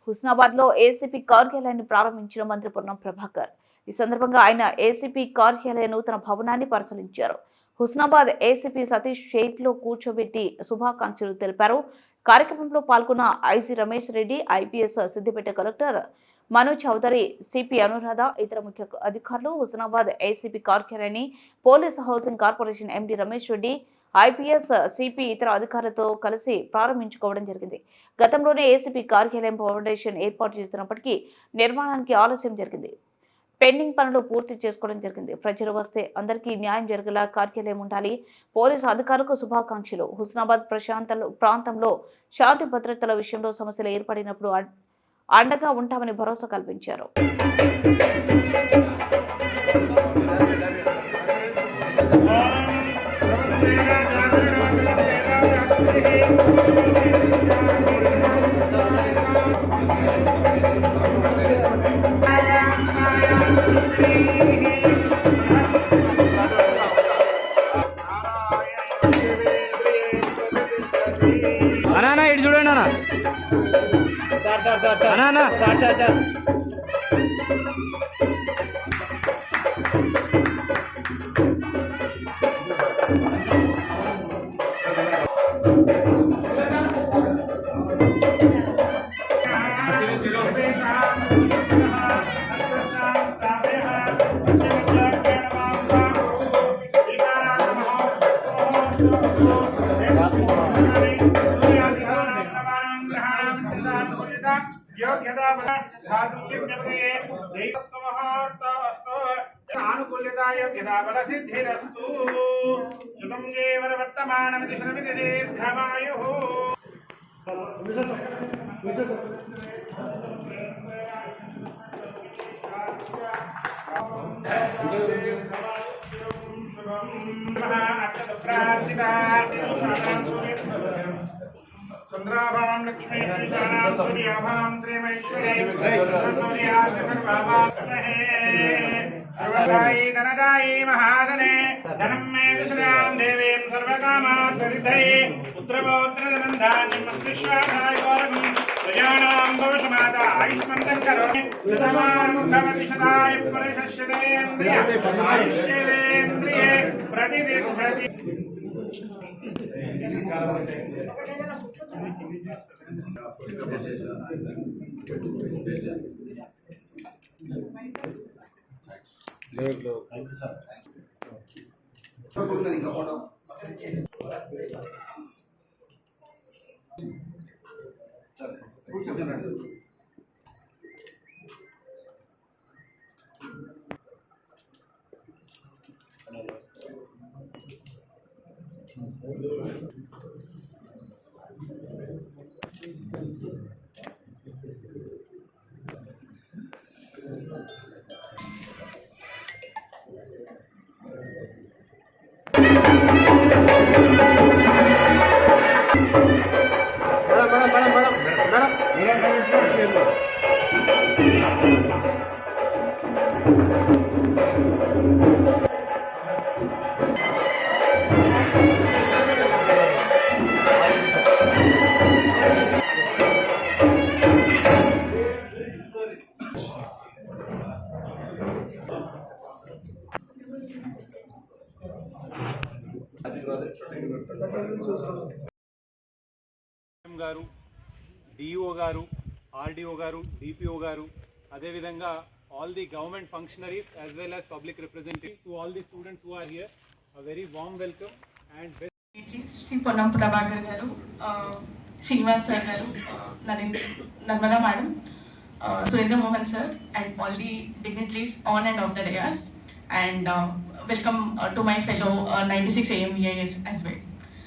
హుస్నాబాద్లో ACP కార్యాలయాన్ని ప్రారంభించిన మంత్రి పొన్నం ప్రభాకర్. ఈ సందర్భంగా ఆయన ఏసీపీ కార్యాలయ నూతన భవనాన్ని పరిశీలించారు. హుస్నాబాద్ ఏసీపీ సతీష్ షేట్లో కూర్చోబెట్టి శుభాకాంక్షలు తెలిపారు. కార్యక్రమంలో పాల్గొన్న IG Ramesh Reddy, IPS Siddipet collector Manu Chaudhary, CP Anuradha, ఇతర ముఖ్య అధికారులు హుస్నాబాద్ ఏసీపీ కార్యాలయాన్ని police housing corporation MD Ramesh Reddy, IPS, CP ఇతర అధికారులతో కలిసి ప్రారంభించుకోవడం జరిగింది. గతంలోనే ఏసీపీ కార్యాలయం ఫౌండేషన్ ఏర్పాటు చేస్తున్నప్పటికీ నిర్మాణానికి ఆలస్యం జరిగింది. పెండింగ్ పనులు పూర్తి చేసుకోవడం జరిగింది. ప్రజలు వస్తే అందరికీ న్యాయం జరిగేలా కార్యాలయం ఉండాలి. పోలీసు అధికారులకు శుభాకాంక్షలు. హుస్నాబాద్ ప్రాంతంలో శాంతి భద్రతల విషయంలో సమస్యలు ఏర్పడినప్పుడు అండగా ఉంటామని భరోసా కల్పించారు. అన్నా ఇటు చూడండి అన్న. సార్ సిద్ధిరస్తు శుతం జీవన వర్తమానమితి శతమితి దీర్ఘమాయుః. చంద్రాభాం లక్ష్మీ ఈశానాం సూర్యాభాం శ్రీమైశ్వర్యై సూర్యార్క సర్వాభాస్మహే సర్వదాయి ధనదాయి మహాధనే ధనం మే దిశదాం దేవీం సర్వకామార్థసిద్ధై పుత్రపౌత్రధనంధాన్యం విశ్వాసాయ గౌరవం ప్రజానాం దోషమాత ఆయుష్మంతం కరోమి శతమానం భవతి శతాయ పురుషస్యేంద్రియ ఆయుష్యేంద్రియే ప్రతిదిశతి. గారు, డిఓ గారు, ఆర్డిఓ గారు, డిపిఓ గారు, అదేవిధంగా all the government functionaries as well as public representatives, to all the students who are here, a very warm welcome and best. Shri Ponnam Prabhakar garu, Srinivas sir garu, Narmada madam, Surendra Mohan sir, and all the dignitaries on and off the dais, and welcome to my fellow 96 AM VIS as well.